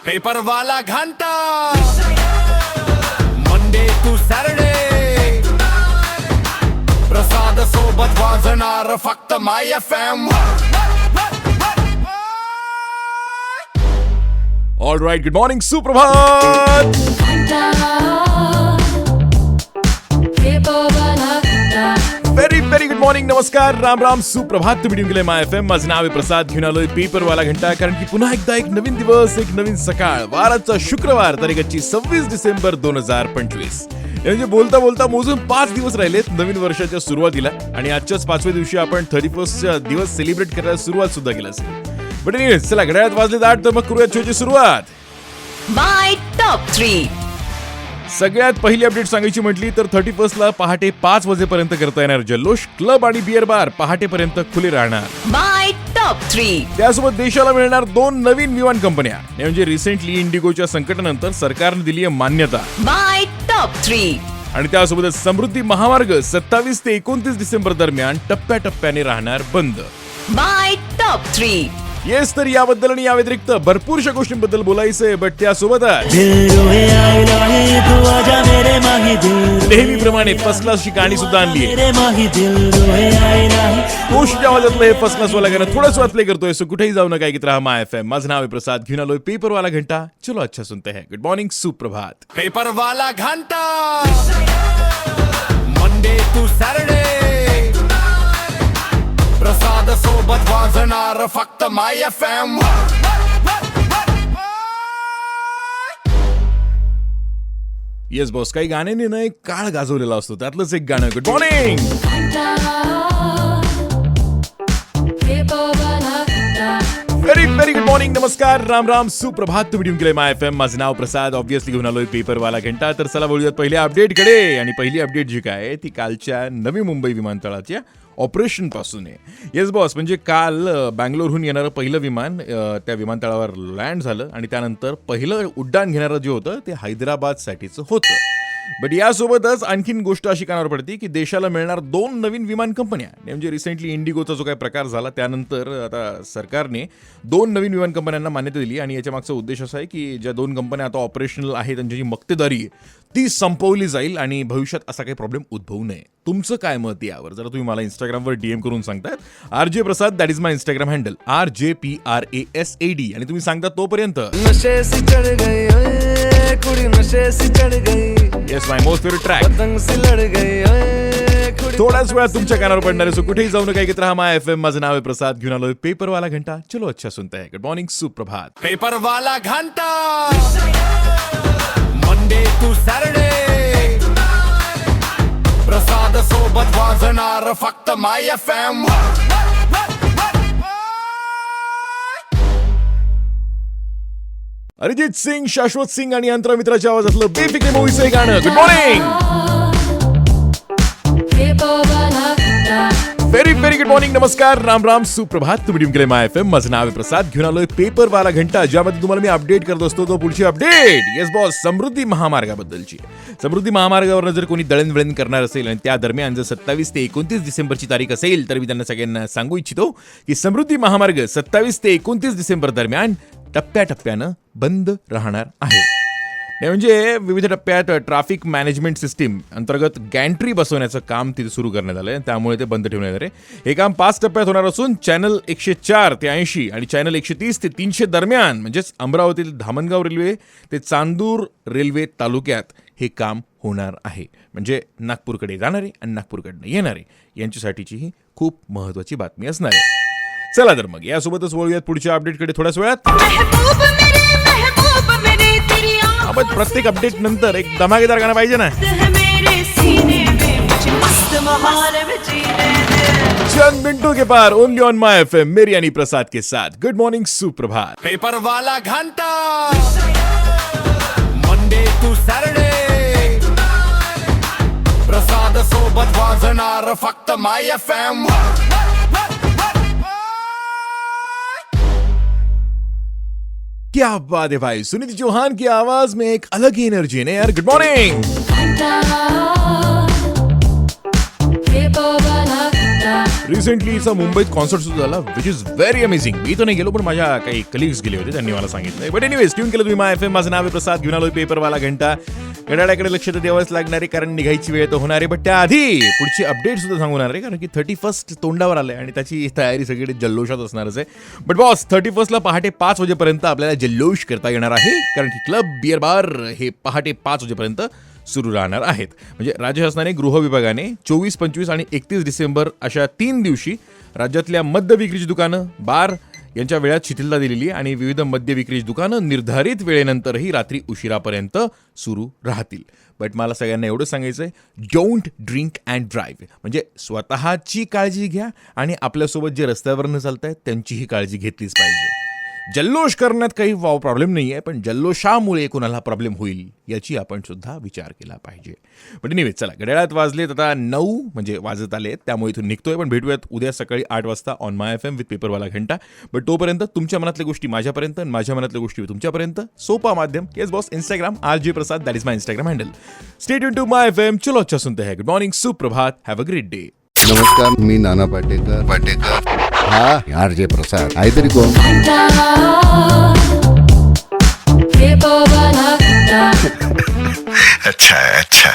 Paper वाला घंटा Monday to Saturday प्रसाद सोबत वाजणार फक्त my FM. All right, good morning, सुप्रभात. व्हेरी व्हेरी गुड मॉर्निंग, नमस्कार, राम राम, सुप्रभात. तुम्ही गेले माय FM. माझं नाव आहे प्रसाद. घेऊन आलोय पेपरवाला घंटा, कारण की पुन्हा एकदा एक नवीन दिवस, एक नवीन सकाळ. वाराचा शुक्रवार, तारीखची 26 डिसेंबर 2025. म्हणजे बोलता बोलता मोजून 5 दिवस राहिलेत नवीन वर्षाच्या सुरुवातीला, आणि आजच्याच 5व्या दिवशी आपण 31st दिवस सेलिब्रेट करायला सुरुवात सुद्धा केली असेल. बट चला, घड्याळात वाजले 8, तर मग करूया शोची सुरुवात. माय टॉप 3. सगळ्यात पहिली अपडेट सांगायची म्हटली तर 31st ला पहाटे 5 वाजेपर्यंत करता येणार जल्लोष. क्लब आणि बिअर बार पहाटेपर्यंत खुले राहणार. माय टॉप 3. त्यासोबत देशाला मिळणार 2 नवीन विमान कंपन्या. म्हणजे रिसेंटली इंडिगोच्या संकटानंतर सरकारने दिली आहे मान्यता. माय टॉप 3. आणि त्यासोबतच समृद्धी महामार्ग 27 ते 29 डिसेंबर दरम्यान टप्प्याटप्प्याने राहणार बंद. माय टॉप 3. येस, तर याबद्दल आणि या व्यतिरिक्त भरपूरशा गोष्टींबद्दल बोलायचंय. बट त्यासोबतच नेहमीप्रमाणे फर्स्ट क्लासची गाणी सुद्धा आणली आहे. कोशच्या आवाजातलं हे फर्स्ट क्लास वाला गाणं थोडंच प्ले करतोय. सो कुठेही जाऊ नका, ऐकत राहा माय FM. माझं नाव आहे प्रसाद. घेऊन आलोय पेपरवाला घंटा. चलो अच्छा सुनते हैं. गुड मॉर्निंग, सुप्रभात. पेपर वाला घंटा मंडे टू सॅटरडे प्रसाद सोबत वाजणार फक्त माय FM. येस बॉस, काही गाण्याने ना एक काळ गाजवलेला असतो, त्यातलंच एक गाणं. Good morning. Very very good morning, नमस्कार, राम राम, सुप्रभात. तुम्ही घेऊन गेले माय FM. माझं नाव प्रसाद. ऑब्व्हियसली घेऊन आलोय पेपरवाला घंटा. तर चला बोलूयात पहिल्या अपडेटकडे. आणि पहिली अपडेट जी काय आहे ती कालच्या नवी मुंबई विमानतळाच्या ऑपरेशन पासून आहे. येस बॉस, म्हणजे काल बँगलोरहून येणारं पहिलं विमान त्या विमानतळावर लँड झालं, आणि त्यानंतर पहिलं उड्डाण घेणारं जे होतं ते हैदराबादसाठीचं होतं. बट यासोबतच आणखीन गोष्ट अशी कानावर पडते की देशाला मिळणार 2 नवीन विमान कंपन्या. म्हणजे रिसेंटली इंडिगोचा जो काही प्रकार झाला त्यानंतर आता सरकारने 2 नवीन विमान कंपन्यांना मान्यता दिली. आणि याच्या मागचा उद्देश असा आहे की ज्या 2 कंपन्या आता ऑपरेशनल आहेत त्यांची जी मक्तेदारी आहे ती संपवली जाईल, आणि भविष्यात असा काही प्रॉब्लेम उद्भवू नये. तुमचं काय मत यावर जरा तुम्ही मला इंस्टाग्रामवर DM करून सांगताय. RJ Prasad, that is my Instagram handle, RJPRASAD. आणि तुम्ही सांगता तोपर्यंत येस, माय मोस्ट फेवरेट ट्रॅक थोड्याच वेळात तुमच्या कानावर पडणार आहे. सो कुठेही जाऊ नका, ऐकत राहा माय FM. माझं नाव आहे प्रसाद. घेऊन आलोय पेपरवाला घंटा. चलो अच्छा सुनते हैं. गुड मॉर्निंग, सुप्रभात. पेपर वाला घंटा मंडे टू सॅटरडे प्रसाद सोबत वाजणार फक्त माय FM. अरिजित सिंग, शाश्वत सिंग आणि अंतरा मित्राच्या आवाजातलं बेफिक्रे मूवीचं हे गाणं. Good morning. Very very good morning, नमस्कार, राम राम, सुप्रभात. तुम्ही गेले माय FM. माझं नाव आहे प्रसाद. घेऊन आलोय पेपरवाला घंटा, ज्यामध्ये तुम्हाला मी अपडेट करत असतो. तो पुढची अपडेट येस बॉस, समृद्धी महामार्गाबद्दलची. समृद्धी महामार्गावर जर कोणी दळणवळण करणार असेल आणि त्या दरम्यान जर 27 ते 29 डिसेंबरची तारीख असेल, तर मी त्यांना सगळ्यांना सांगू इच्छितो की समृद्धी महामार्ग 27 ते 29 डिसेंबर दरम्यान टप्प्याटप्प्यानं बंद राहणार आहे. म्हणजे विविध टप्प्यात ट्रॅफिक मॅनेजमेंट सिस्टीम अंतर्गत गॅन्ट्री बसवण्याचं काम तिथे सुरू करण्यात आलं आहे. त्यामुळे ते बंद ठेवण्यात आले. हे काम 5 टप्प्यात होणार असून चॅनल 104 ते 80 आणि चॅनल 130 ते 300 दरम्यान, म्हणजेच अमरावती धामणगाव रेल्वे ते चांदूर रेल्वे तालुक्यात हे काम होणार आहे. म्हणजे नागपूरकडे जाणारे आणि नागपूरकडनं येणारे यांच्यासाठीची ही खूप महत्त्वाची बातमी असणार आहे. चला तर मग यासोबतच बोलूयात पुढच्या अपडेटकडे थोड्याच वेळात. आपण प्रत्येक अपडेट नंतर एक धमाकेदार गाणं पाहिजे ना. चंद मिनटों के पार, ओनली ऑन माय FM, मेरी यानी प्रसाद के साथ. गुड मॉर्निंग, सुप्रभात. पेपर वाला घंटा मंडे टू सॅटरडे प्रसाद सोबत वाजणार फक्त माय FM. क्या बात है भाई, सुनीति चौहान की आवाज में एक अलग ही एनर्जी है यार. Good morning. रिसेंटलीचा मुंबईत कॉन्सर्ट सुरू झाला विच इज व्हेरी अमेझिंग. मी तर नाही गेलो पण माझ्या काही कलिग्स गेले होते, त्यांनी मला सांगितलं. बट एनिवेज ट्यून केलं तुम्ही माय FM. माझं नाव आहे प्रसाद. घेऊन आलोय पेपरवाला घंटा. घड्याळाकडे लक्ष तर द्यावंच लागणार आहे कारण निघायची वेळ तर होणार आहे. बट त्याआधी पुढची अपडेट सुद्धा सांगणार आहे कारण की 31 तोंडावर आलंय आणि त्याची तयारी सगळी जल्लोषात असणारच आहे. बट बॉस 31 पहाटे 5 वाजेपर्यंत आपल्याला जल्लोष करता येणार आहे कारण की क्लब बिअर बार हे पहाटे 5 वाजेपर्यंत सुरू राहणार आहेत. म्हणजे राज्य शासनाने गृह विभागाने 24, 25 आणि 31 डिसेंबर अशा 3 दिवशी राज्यातल्या मद्य विक्रीची दुकानं, बार यांच्या वेळात शिथिलता दिलेली आणि विविध मद्य विक्रीची दुकानं निर्धारित वेळेनंतरही रात्री उशिरापर्यंत सुरू राहतील. बट मला सगळ्यांना एवढं सांगायचं आहे, डोंट ड्रिंक अँड ड्राईव्ह. म्हणजे स्वतःची काळजी घ्या आणि आपल्यासोबत जे रस्त्यावरनं चालत आहेत त्यांचीही काळजी घेतलीच पाहिजे. जल्लोष करण्यात काही प्रॉब्लेम नाही आहे, पण जल्लोषामुळे कोणाला प्रॉब्लेम होईल याची आपण सुद्धा विचार केला पाहिजे. पण एनिवे चला, घड्याळात वाजलेत आता 9 म्हणजे वाजत आलेत, त्यामुळे इथून निघतोय. पण भेटूयात उद्या सकाळी 8 वाजता ऑन माय FM विथ पेपरवाला घंटा. बट तोपर्यंत तुमच्या मनातल्या गोष्टी माझ्यापर्यंत, माझ्या मनातल्या गोष्टी तुमच्यापर्यंत. सोपा माध्यम yes boss Instagram RJ Prasad, that is my Instagram handle. Stay tune to my FM. चलो अच्छा सुनते हैं. गुड मॉर्निंग, सुप्रभात, हॅव अ ग्रेट डे. नमस्कार, मी नाना पाटेकर. हा RJ प्रसाद. आहे तरी कोण? अच्छा.